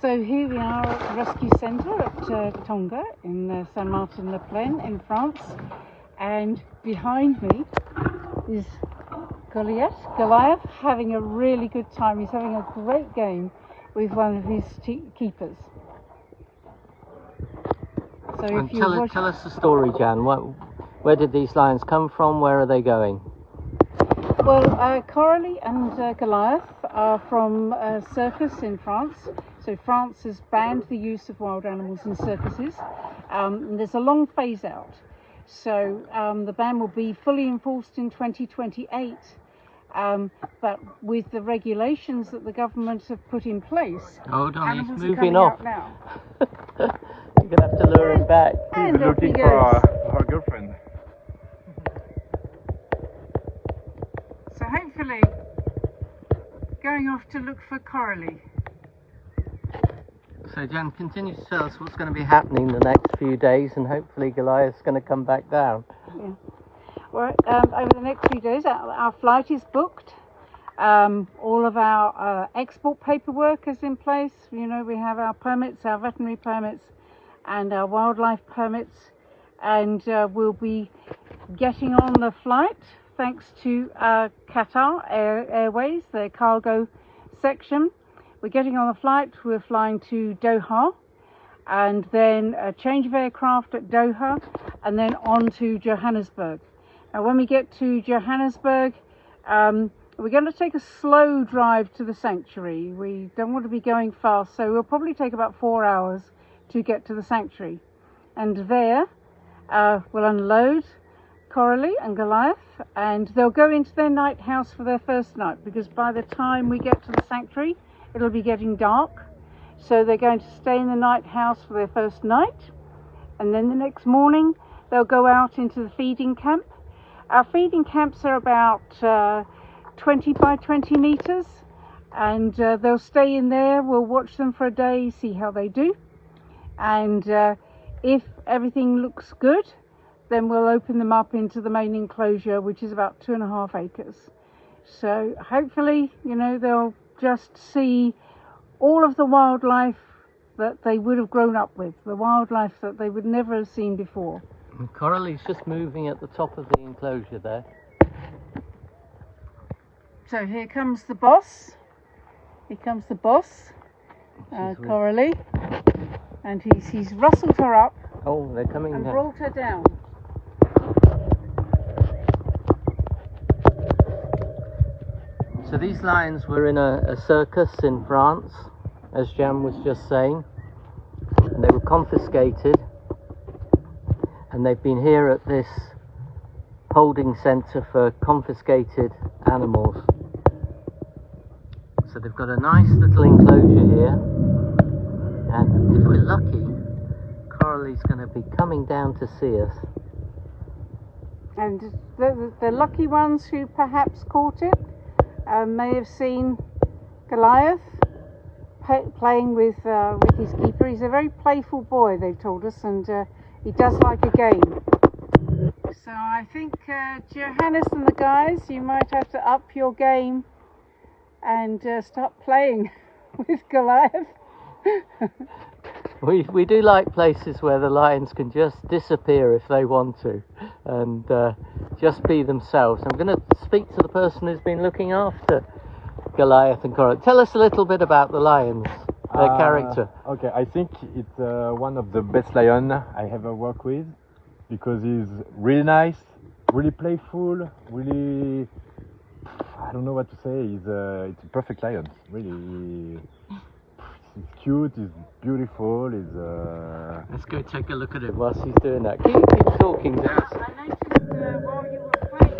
So here we are at the rescue centre at Tonga in Saint-Martin-le-Plain in France, and behind me is Goliath having a really good time. He's having a great game with one of his keepers. So if you tell us the story, Jan. Where did these lions come from? Where are they going? Well, Coralie and Goliath are from a circus in France. So France has banned the use of wild animals in circuses. And there's a long phase out. So the ban will be fully enforced in 2028. But with the regulations that the government have put in place, hold on, animals he's are coming moving off. out now. You're going to have to lure him back. And He's off he looking goes. for her girlfriend. So hopefully going off to look for Coralie. So Jan, continue to tell us what's going to be happening the next few days, and hopefully Goliath's going to come back down. Yeah. Well, over the next few days our flight is booked. All of our export paperwork is in place. You know, we have our permits, our veterinary permits and our wildlife permits, and we'll be getting on the flight thanks to Qatar Airways, their cargo section. We're getting on the flight, we're flying to Doha, and then a change of aircraft at Doha, and then on to Johannesburg. Now when we get to Johannesburg, we're going to take a slow drive to the sanctuary. We don't want to be going fast, so we'll probably take about 4 hours to get to the sanctuary. And there we'll unload Coralie and Goliath, and they'll go into their night house for their first night, because by the time we get to the sanctuary it'll be getting dark. So they're going to stay in the night house for their first night, and then the next morning they'll go out into the feeding camp. Our feeding camps are about 20 by 20 meters, and they'll stay in there. We'll watch them for a day, see how they do, and if everything looks good, then we'll open them up into the main enclosure, which is about 2.5 acres. So hopefully, you know, they'll just see all of the wildlife that they would have grown up with, the wildlife that they would never have seen before. And Coralie's just moving at the top of the enclosure there. So here comes the boss. Here comes the boss, Coralie, and he's rustled her up. Oh, they're coming and down. brought her down. So these lions were in a circus in France, as Jan was just saying, and they were confiscated, and they've been here at this holding centre for confiscated animals. So they've got a nice little enclosure here, and if we're lucky, Coralie's going to be coming down to see us. And the lucky ones who perhaps caught it may have seen Goliath playing with his keeper. He's a very playful boy, they've told us, and he does like a game. So I think Johannes and the guys, you might have to up your game and start playing with Goliath. We do like places where the lions can just disappear if they want to, and just be themselves. I'm going to speak to the person who's been looking after Goliath and Coralie. Tell us a little bit about the lions, their character. Okay, I think it's one of the best lions I ever worked with, because he's really nice, really playful, really, I don't know what to say. It's a perfect lion, really. He's cute, he's beautiful, he's... Let's go take a look at him whilst he's doing that. Keep talking to us. I noticed while you were playing,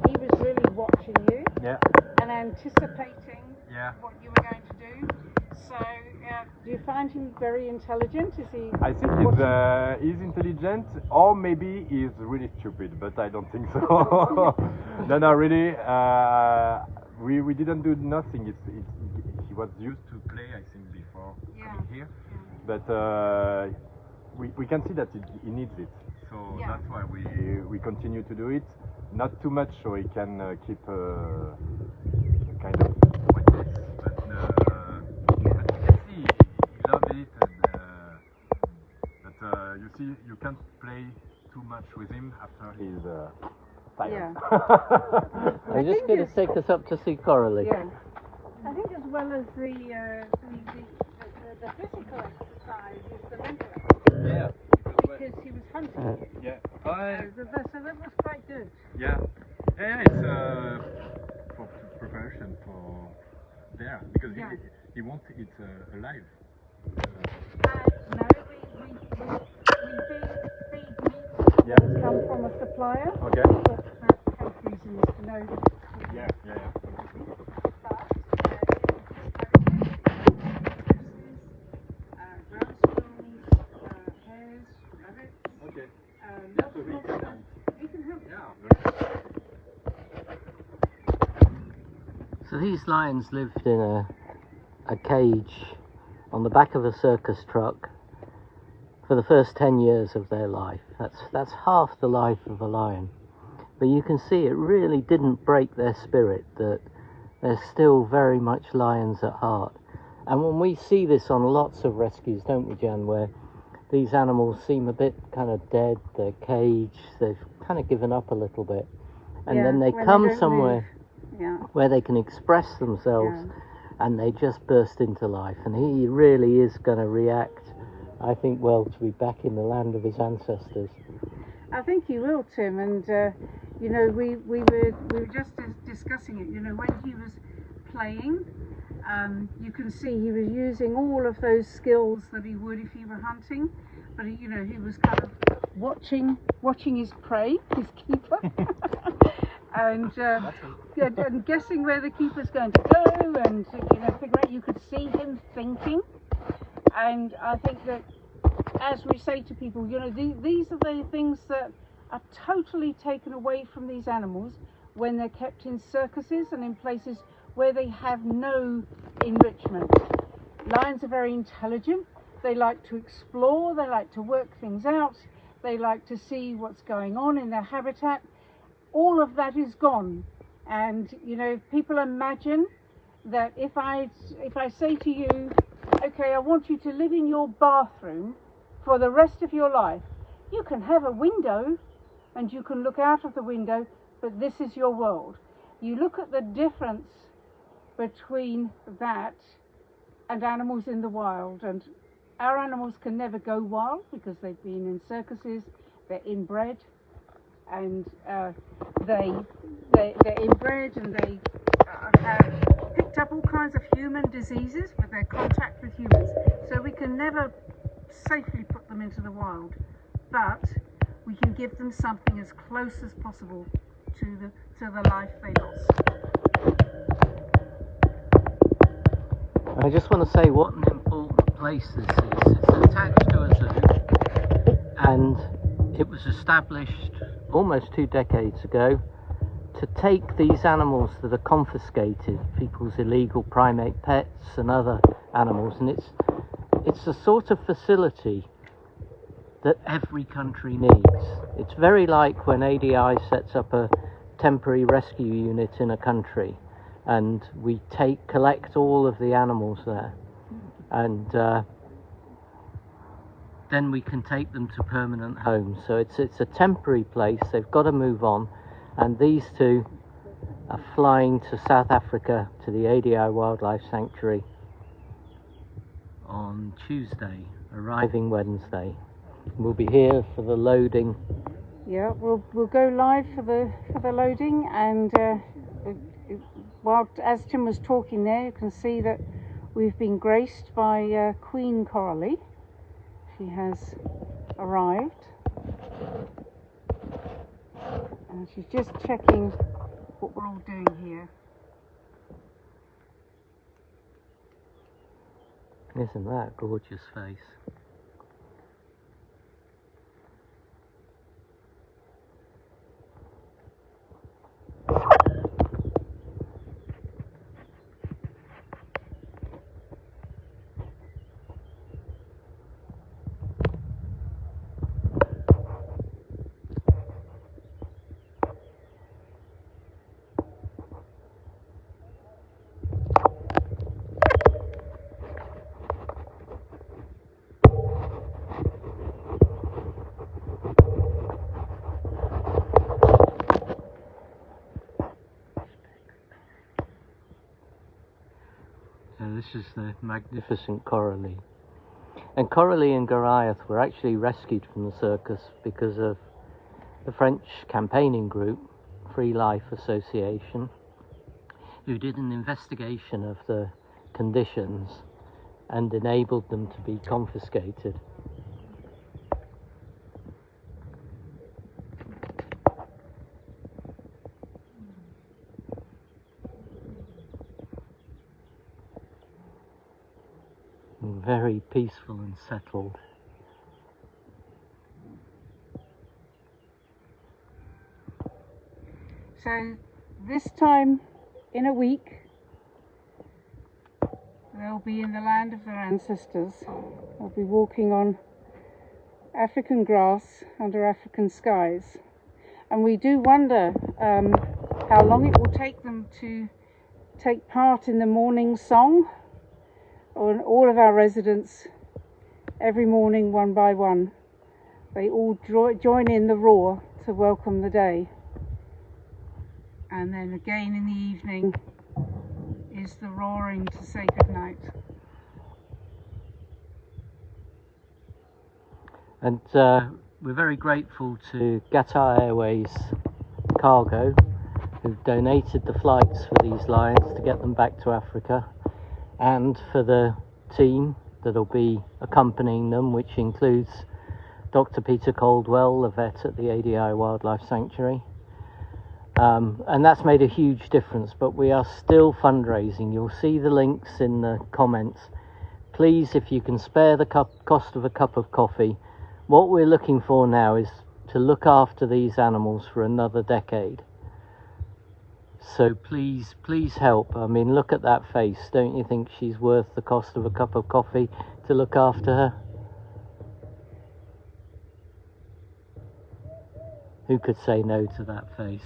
he was really watching you and anticipating what you were going to do. So, do you find him very intelligent? Is he? I think he's intelligent, or maybe he's really stupid, but I don't think so. No, really. We didn't do nothing. He was used to play, I think, before coming here. But we can see that he needs it. So that's why we continue to do it. Not too much, so he can keep kind of like this. But you can see see, you can't play too much with him after he's tired. Yeah. Are you just going to take us up to see Coralie? Yeah. I think as well as the physical exercise is the mental exercise. Yeah. Because he was hunting. Yeah. So that was quite good. Yeah. Yeah, it's for preparation for there because he wants it alive. No, we feed meat that has come from a supplier. Okay. For health reasons, to know. Yeah. Okay. So he can help. So these lions lived in a cage on the back of a circus truck for the first 10 years of their life. That's half the life of a lion. But you can see it really didn't break their spirit, that they're still very much lions at heart. And when we see this on lots of rescues, don't we, Jan, where these animals seem a bit kind of dead, they're caged, they've kind of given up a little bit. And then they come somewhere where they can express themselves and they just burst into life. And he really is going to react, I think, well, to be back in the land of his ancestors. I think he will, Tim, and you know, we were just discussing it. You know, when he was playing, you can see he was using all of those skills that he would if he were hunting, but you know, he was kind of watching his prey, his keeper, and guessing where the keeper's going to go, and you know, figure out. You could see him thinking, and I think that, as we say to people, you know, these are the things that are totally taken away from these animals when they're kept in circuses and in places where they have no enrichment. Lions are very intelligent. They like to explore. They like to work things out. They like to see what's going on in their habitat. All of that is gone. And, you know, if people imagine that if I say to you, okay, I want you to live in your bathroom for the rest of your life. You can have a window and you can look out of the window, but this is your world. You look at the difference between that and animals in the wild, and our animals can never go wild because they've been in circuses, they're inbred, and they're inbred, and they have picked up all kinds of human diseases with their contact with humans, so we can never safely put them into the wild, but we can give them something as close as possible to the life they lost. I just want to say what an important place this is. It's attached to a zoo, and it was established almost 2 decades ago to take these animals that are confiscated, people's illegal primate pets and other animals, and it's a sort of facility that every country needs. It's very like when ADI sets up a temporary rescue unit in a country, and we collect all of the animals there, and then we can take them to permanent homes. So it's a temporary place. They've got to move on, and these two are flying to South Africa to the ADI Wildlife Sanctuary on Tuesday, arriving Wednesday. We'll be here for the loading. Yeah, we'll go live for the loading, and while as Tim was talking there, you can see that we've been graced by Queen Coralie. She has arrived, and she's just checking what we're all doing here. Isn't that a gorgeous face? So this is the magnificent Coralie. And Coralie and Goliath were actually rescued from the circus because of the French campaigning group, Free Life Association, who did an investigation of the conditions and enabled them to be confiscated. Very peaceful and settled. So this time in a week they'll be in the land of their ancestors. They'll be walking on African grass under African skies, and we do wonder how long it will take them to take part in the morning song. All of our residents, every morning one by one, they all join in the roar to welcome the day. And then again in the evening is the roaring to say goodnight. And we're very grateful to Qatar Airways Cargo, who've donated the flights for these lions to get them back to Africa, and for the team that'll be accompanying them, which includes Dr. Peter Caldwell, the vet at the ADI Wildlife Sanctuary. And that's made a huge difference, but we are still fundraising. You'll see the links in the comments. Please, if you can spare the cost of a cup of coffee, what we're looking for now is to look after these animals for another decade. So please, please help. I mean, look at that face. Don't you think she's worth the cost of a cup of coffee to look after her? Who could say no to that face?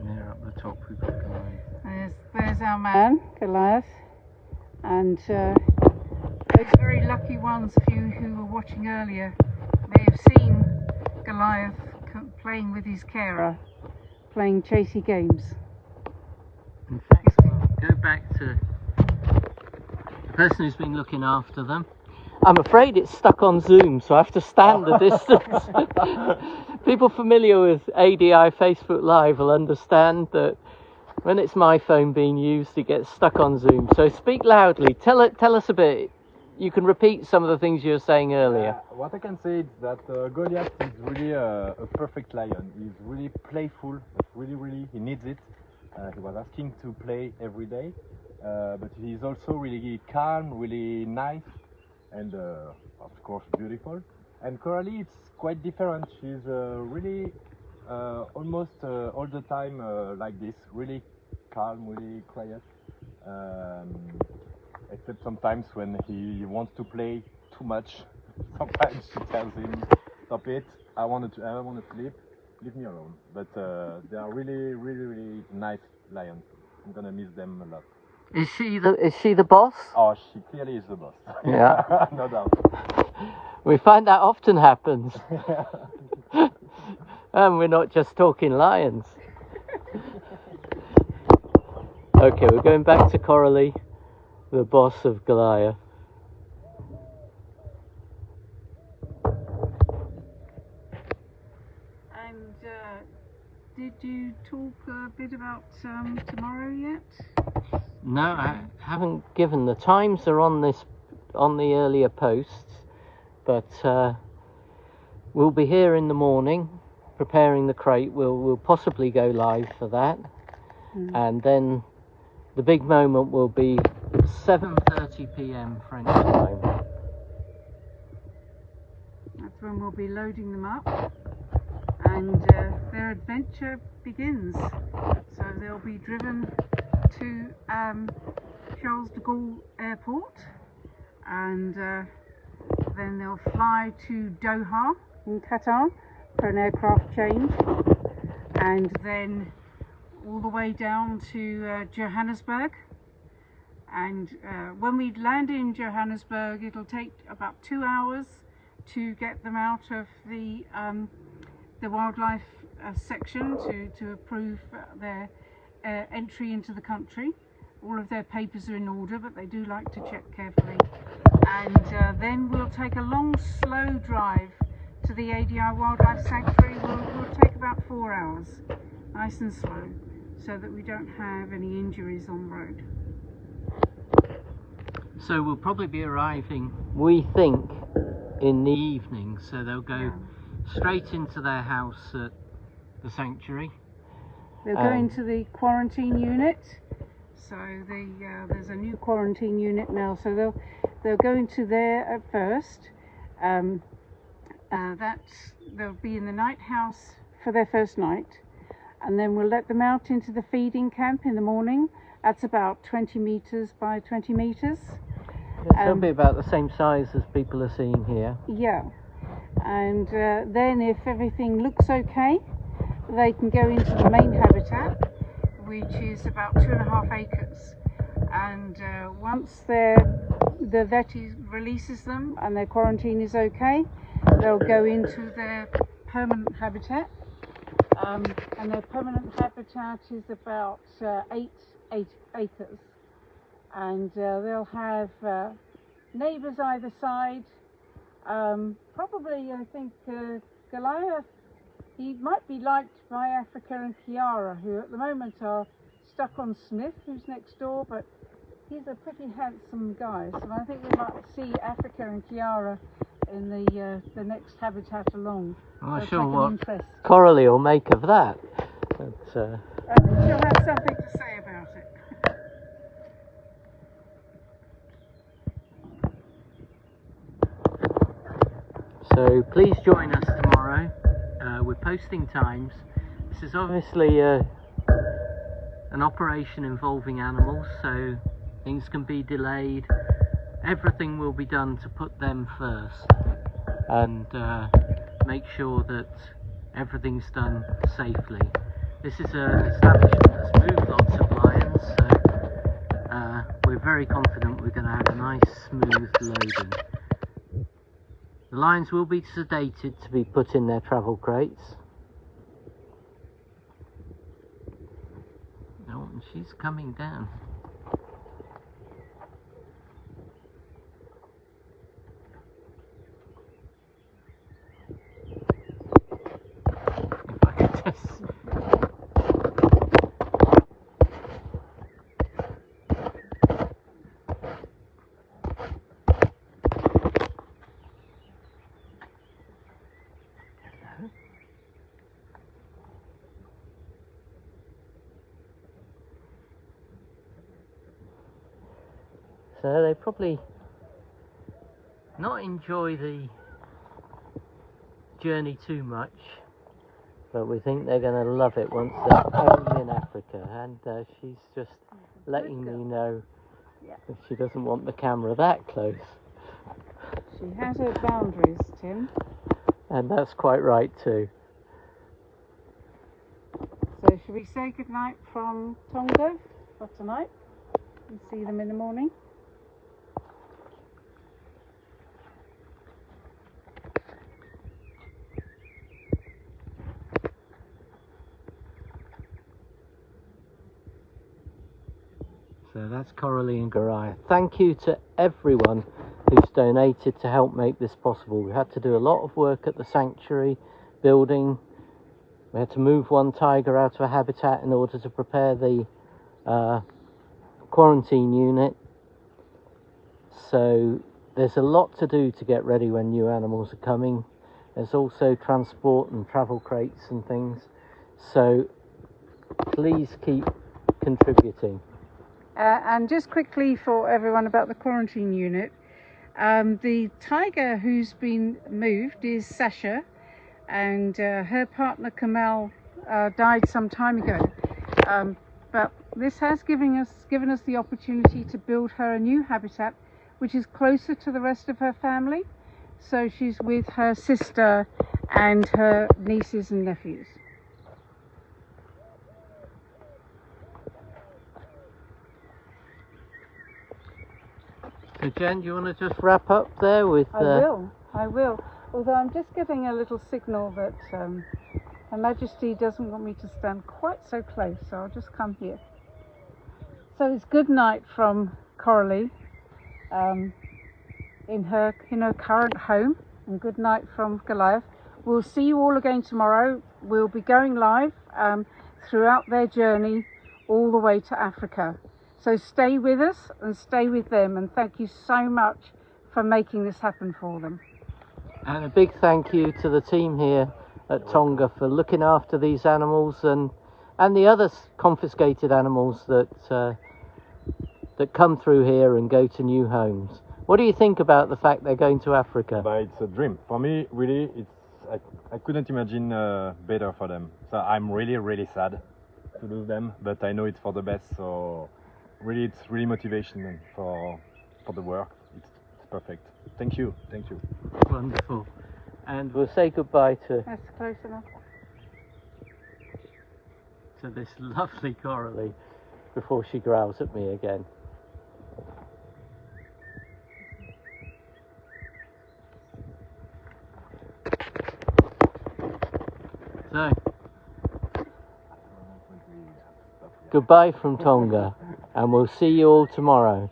There up the top we've got Goliath. There's our man, Goliath, and those very lucky ones of you who were watching earlier may have seen Goliath playing with his carer, playing chasey games. In fact, go back to the person who's been looking after them. I'm afraid it's stuck on Zoom, so I have to stand a distance. People familiar with ADI Facebook Live will understand that when it's my phone being used, it gets stuck on Zoom. So speak loudly. Tell us a bit. You can repeat some of the things you were saying earlier. What I can say is that Goliath is really a perfect lion. He's really playful, but really, he needs it. He was asking to play every day, but he's also really calm, really nice, and of course beautiful. And Coralie, it's quite different. She's really almost all the time like this, really calm, really quiet. Except sometimes when he wants to play too much. Sometimes she tells him, "Stop it! I want to sleep. Leave me alone." But they are really nice lions. I'm gonna miss them a lot. Is she the boss? Oh, she clearly is the boss. Yeah. No doubt. We find that often happens. And we're not just talking lions. Okay, we're going back to Coralie, the boss of Goliath. And did you talk a bit about tomorrow yet? No, I haven't given. The times are on the earlier posts, but we'll be here in the morning preparing the crate. We'll possibly go live for that, and then the big moment will be 7:30 p.m. French time. That's when we'll be loading them up, and their adventure begins. So they'll be driven to Charles de Gaulle Airport, and then they'll fly to Doha in Qatar for an aircraft change, and then all the way down to Johannesburg, And when we land in Johannesburg, it'll take about 2 hours to get them out of the wildlife section to approve their entry into the country. All of their papers are in order, but they do like to check carefully. And then we'll take a long, slow drive to the ADI Wildlife Sanctuary. Will take about 4 hours, nice and slow, so that we don't have any injuries on the road. So we'll probably be arriving, we think, in the evening, so they'll go straight into their house at the sanctuary. They'll go into the quarantine unit. So there's a new quarantine unit now, so they'll go into there at first. They'll be in the night house for their first night, and then we'll let them out into the feeding camp in the morning. That's about 20 meters by 20 meters. It'll be about the same size as people are seeing here. Yeah, and then if everything looks okay, they can go into the main habitat, which is about 2.5 acres. And once the vet releases them and their quarantine is okay, they'll go into their permanent habitat. And their permanent habitat is about 8 acres. And they'll have neighbours either side. Probably, I think, Goliath, he might be liked by Africa and Kiara, who at the moment are stuck on Smith, who's next door, but he's a pretty handsome guy, so I think we might see Africa and Kiara in the next habitat along. I'm not sure what Coralie will make of that. But, I think she'll have something to say about it. So please join us tomorrow. We're posting times. This is obviously an operation involving animals, so things can be delayed. Everything will be done to put them first and make sure that everything's done safely. This is an establishment that's moved lots of lions, so we're very confident we're going to have a nice smooth loading. The lions will be sedated to be put in their travel crates. Oh, and she's coming down. If I could just... So they probably not enjoy the journey too much, but we think they're going to love it once they're home in Africa. And she's just letting me know if she doesn't want the camera that close. She has her boundaries, Tim. And that's quite right too. So should we say goodnight from Tonga for tonight and see them in the morning? So that's Coralie and Goliath. Thank you to everyone who's donated to help make this possible. We had to do a lot of work at the sanctuary building. We had to move one tiger out of a habitat in order to prepare the quarantine unit. So there's a lot to do to get ready when new animals are coming. There's also transport and travel crates and things. So please keep contributing. And just quickly for everyone about the quarantine unit, the tiger who's been moved is Sasha, and her partner Kamal died some time ago. But this has given us the opportunity to build her a new habitat, which is closer to the rest of her family. So she's with her sister and her nieces and nephews. So Jen, do you want to just wrap up there with... I will. Although I'm just getting a little signal that Her Majesty doesn't want me to stand quite so close, so I'll just come here. So it's good night from Coralie in her current home, and good night from Goliath. We'll see you all again tomorrow. We'll be going live throughout their journey all the way to Africa. So stay with us and stay with them, and thank you so much for making this happen for them. And a big thank you to the team here at Tonga for looking after these animals and the other confiscated animals that come through here and go to new homes. What do you think about the fact they're going to Africa? But it's a dream. For me, really, I couldn't imagine better for them. So I'm really, really sad to lose them, but I know it's for the best. So really, it's really motivation for the work. It's perfect. Thank you. Wonderful. And we'll say goodbye to... That's close enough. ...to this lovely Coralie before she growls at me again. So, goodbye from Tonga, and we'll see you all tomorrow.